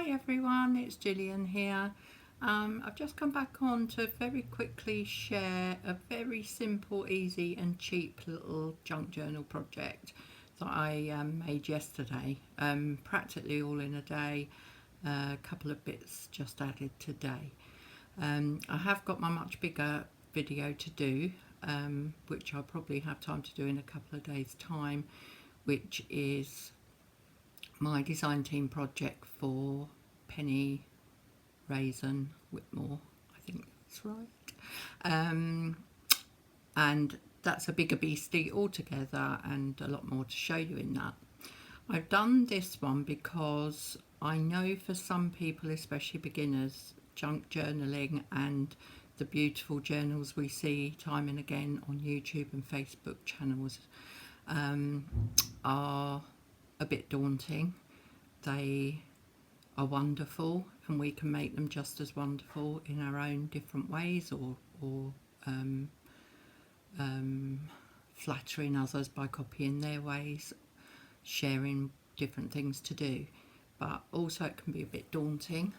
Hi everyone, it's Gillian here. I've just come back on to very quickly share a very simple, easy and cheap little junk journal project that I made yesterday. Practically all in a day, a couple of bits just added today. I have got my much bigger video to do, which I'll probably have time to do in a couple of days' time, which is my design team project for Penny Raisin Whitmore, I think that's right. And that's a bigger beastie altogether and a lot more to show you in that. I've done this one because I know for some people, especially beginners, junk journaling and the beautiful journals we see time and again on YouTube and Facebook channels are a bit daunting. They are wonderful and we can make them just as wonderful in our own different ways, or flattering others by copying their ways, sharing different things to do, but also it can be a bit daunting.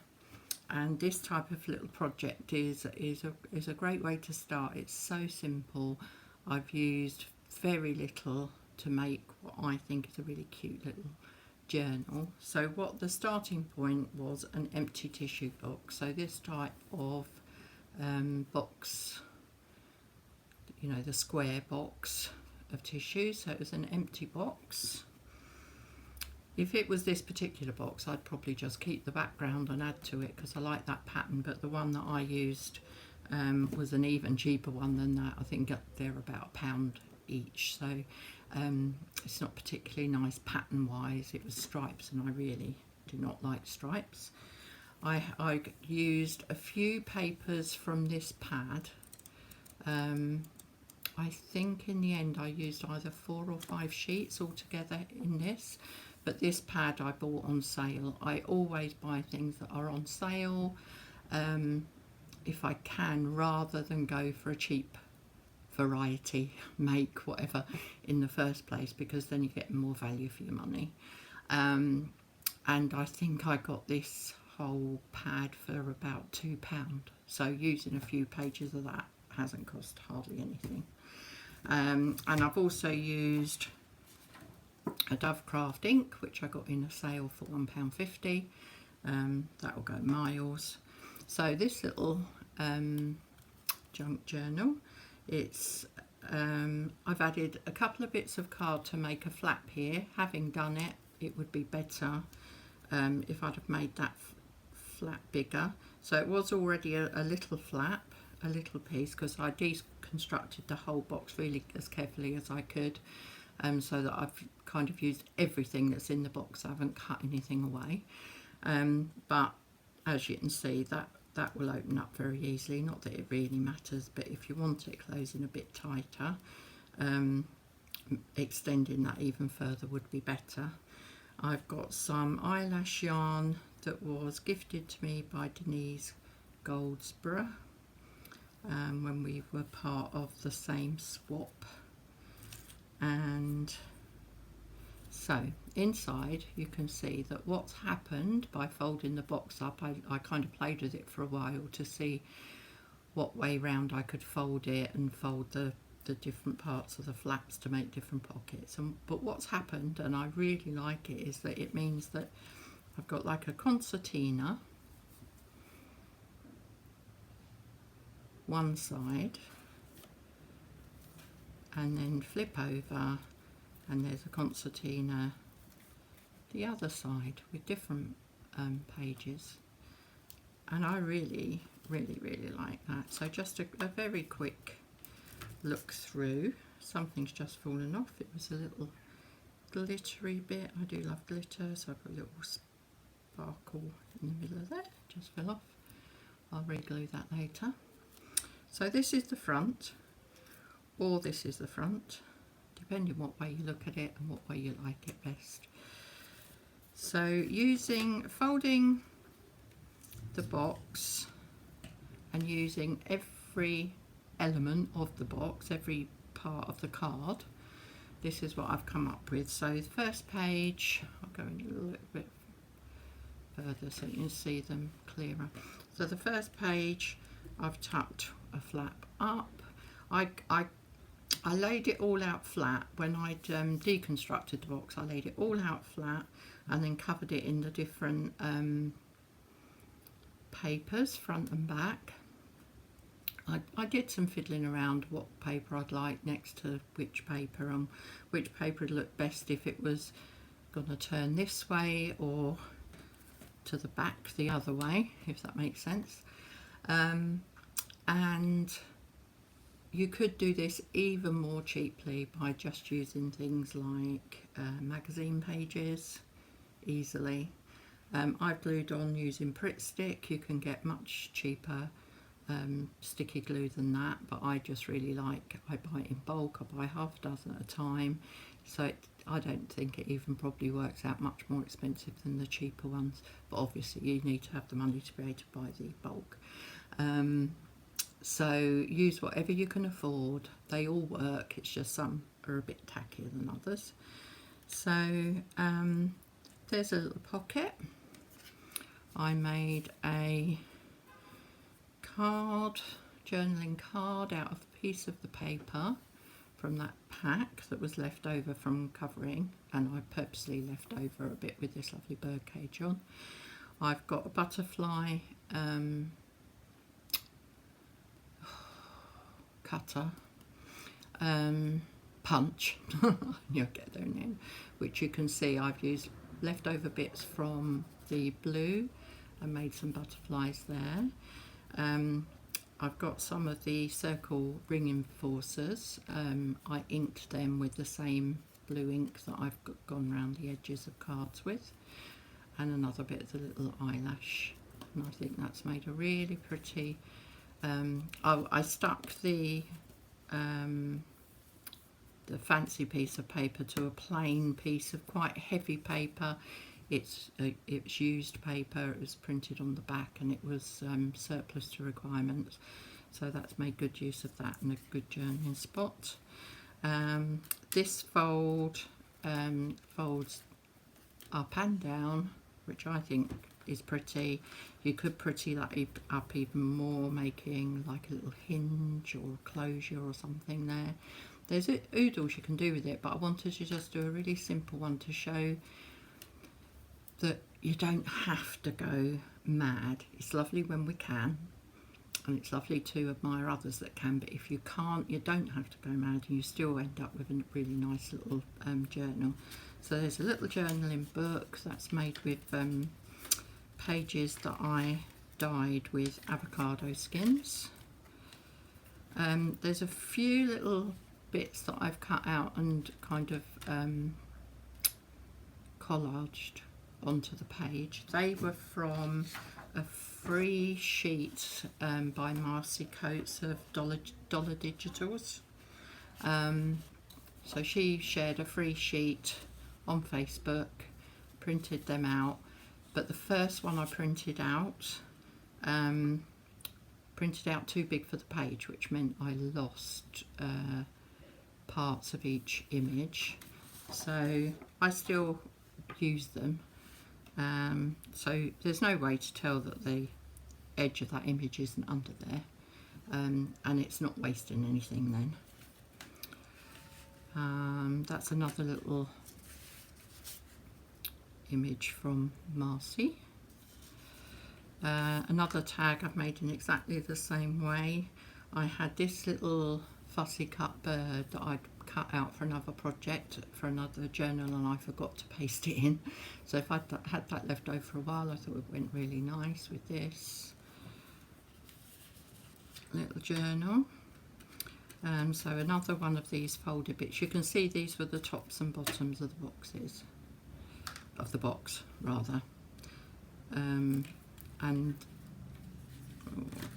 And this type of little project is a great way to start. It's so simple. I've used very little to make what I think is a really cute little journal. So what the starting point was, an empty tissue box. So this type of box, you know, the square box of tissue. So it was an empty box. If it was this particular box, I'd probably just keep the background and add to it because I like that pattern, but the one that I used was an even cheaper one than that. I think they're about £1 each, so it's not particularly nice pattern wise. It was stripes and I really do not like stripes. I used a few papers from this pad. I think in the end I used either 4 or 5 sheets altogether in this, but this pad I bought on sale. I always buy things that are on sale if I can, rather than go for a cheap variety make whatever in the first place, because then you get more value for your money. And I think I got this whole pad for about £2, so using a few pages of that hasn't cost hardly anything. And I've also used a Dovecraft ink, which I got in a sale for £1.50. That will go miles. So this little junk journal, it's I've added a couple of bits of card to make a flap here. Having done it, it would be better if I'd have made that flap bigger. So it was already a little flap, a little piece, because I deconstructed the whole box really as carefully as I could, so that I've kind of used everything that's in the box. I haven't cut anything away, but as you can see, that will open up very easily. Not that it really matters, but if you want it closing a bit tighter, extending that even further would be better. I've got some eyelash yarn that was gifted to me by Denise Goldsborough when we were part of the same swap. And so inside you can see that what's happened by folding the box up, I kind of played with it for a while to see what way round I could fold it and fold the different parts of the flaps to make different pockets. But what's happened, and I really like it, is that it means that I've got like a concertina one side, and then flip over and there's a concertina the other side with different pages, and I really like that. So just a very quick look through. Something's just fallen off. It was a little glittery bit. I do love glitter, so I've got a little sparkle in the middle of that. Just fell off. I'll re-glue that later. So this is the front, or this is the front, depending what way you look at it and what way you like it best. So folding the box and using every element of the box, every part of the card, this is what I've come up with. So the first page, I'll go in a little bit further so you can see them clearer. So the first page I've tucked a flap up. I laid it all out flat when I'd deconstructed the box. I laid it all out flat and then covered it in the different papers, front and back. I did some fiddling around what paper I'd like next to which paper and which paper would look best if it was going to turn this way or to the back the other way, if that makes sense. And you could do this even more cheaply by just using things like magazine pages easily. I've glued on using Pritt Stick. You can get much cheaper sticky glue than that, but I just really like, I buy it in bulk. I buy half a dozen at a time, so I don't think it even probably works out much more expensive than the cheaper ones, but obviously you need to have the money to be able to buy the bulk. So use whatever you can afford. They all work, it's just some are a bit tackier than others. So there's a little pocket. I made a journaling card out of a piece of the paper from that pack that was left over from covering, and I purposely left over a bit with this lovely bird cage on. I've got a butterfly cutter punch, you'll get there in the end, which you can see I've used leftover bits from the blue and made some butterflies there. I've got some of the circle ring enforcers. I inked them with the same blue ink that I've gone around the edges of cards with, and another bit of the little eyelash, and I think that's made a really pretty. I stuck the fancy piece of paper to a plain piece of quite heavy paper. It's used paper. It was printed on the back and it was surplus to requirements, so that's made good use of that and a good journaling spot. This folds up and down, which I think is pretty. You could pretty that up even more, making like a little hinge or closure or something there. There's oodles you can do with it, but I wanted to just do a really simple one to show that you don't have to go mad. It's lovely when we can, and it's lovely to admire others that can, but if you can't, you don't have to go mad and you still end up with a really nice little journal. So there's a little journaling book that's made with pages that I dyed with avocado skins. There's a few little bits that I've cut out and kind of collaged onto the page. They were from a free sheet by Marcy Coates of Dollar Digitals. So she shared a free sheet on Facebook, printed them out, but the first one I printed out too big for the page, which meant I lost parts of each image, so I still use them. So there's no way to tell that the edge of that image isn't under there, and it's not wasting anything then. That's another little image from Marcy. Another tag I've made in exactly the same way. I had this little fussy cut bird that I'd cut out for another project, for another journal, and I forgot to paste it in. So if I'd had that left over for a while, I thought it went really nice with this little journal. So another one of these folded bits. You can see these were the tops and bottoms of the boxes, of the box rather. And oh,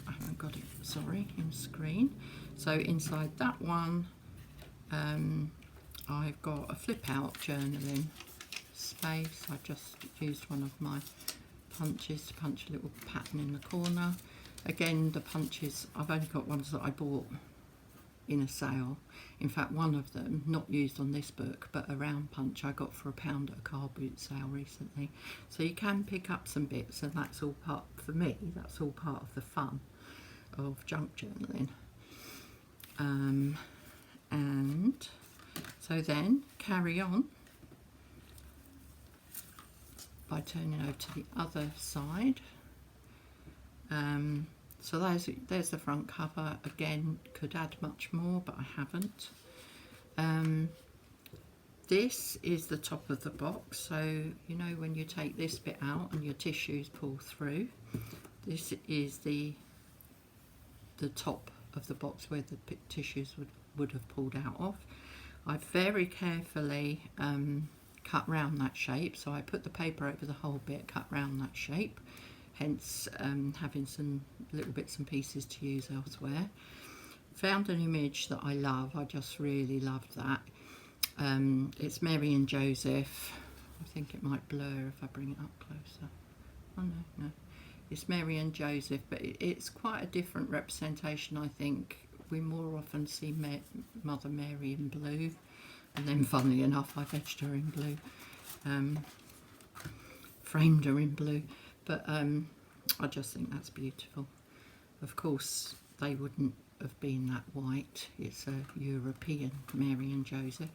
I haven't got it, sorry, in screen. So inside that one, I've got a flip out journaling space. I just used one of my punches to punch a little pattern in the corner. Again, the punches, I've only got ones that I bought in a sale. In fact, one of them, not used on this book, but a round punch I got for £1 at a car boot sale recently. So you can pick up some bits, and that's all part, for me, that's all part of the fun of junk journaling. And so then carry on by turning over to the other side. So there's the front cover. Again, could add much more, but I haven't. This is the top of the box. So you know when you take this bit out and your tissues pull through, this is the top of the box where the tissues would have pulled out of. I very carefully cut round that shape, so I put the paper over the whole bit, cut round that shape, hence having some little bits and pieces to use elsewhere. Found an image that I love, I just really loved that. It's Mary and Joseph. I think it might blur if I bring it up closer. Oh no, it's Mary and Joseph, but it's quite a different representation. I think we more often see Mother Mary in blue, and then funnily enough I've etched her in blue, framed her in blue, but I just think that's beautiful. Of course they wouldn't have been that white, it's a European Mary and Joseph,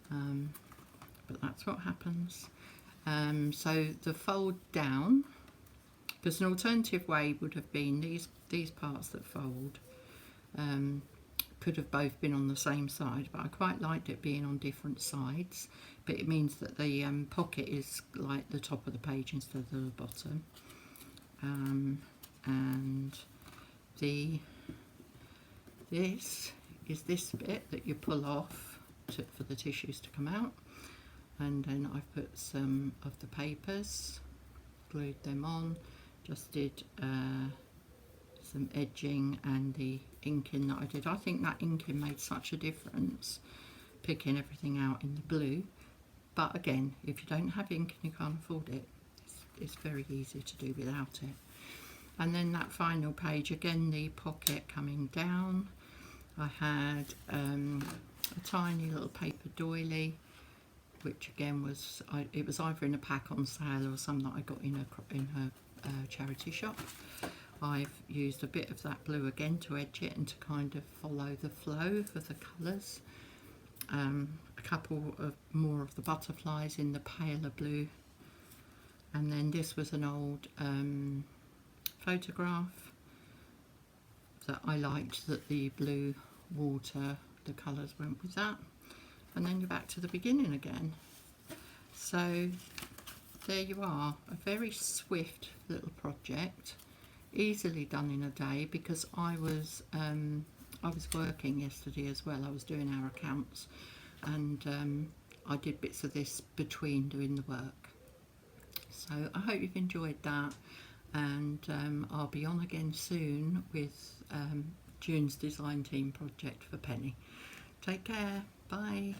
but that's what happens. So the fold down, because an alternative way would have been these parts that fold could have both been on the same side, but I quite liked it being on different sides, but it means that the pocket is like the top of the page instead of the bottom, and this is this bit that you pull off for the tissues to come out, and then I've put some of the papers, glued them on, just did some edging and the inking that I did. I think that inking made such a difference, picking everything out in the blue, but again, if you don't have ink and you can't afford it, it's very easy to do without it. And then that final page, again the pocket coming down, I had a tiny little paper doily, which again was, it was either in a pack on sale or some that I got in a charity shop. I've used a bit of that blue again to edge it and to kind of follow the flow of the colours. A couple of more of the butterflies in the paler blue, and then this was an old photograph that I liked, that the blue water, the colours went with that, and then you're back to the beginning again. So there you are, a very swift little project, easily done in a day, because I was working yesterday as well. I was doing our accounts, and I did bits of this between doing the work. So I hope you've enjoyed that, and I'll be on again soon with June's design team project for Penny. Take care, bye.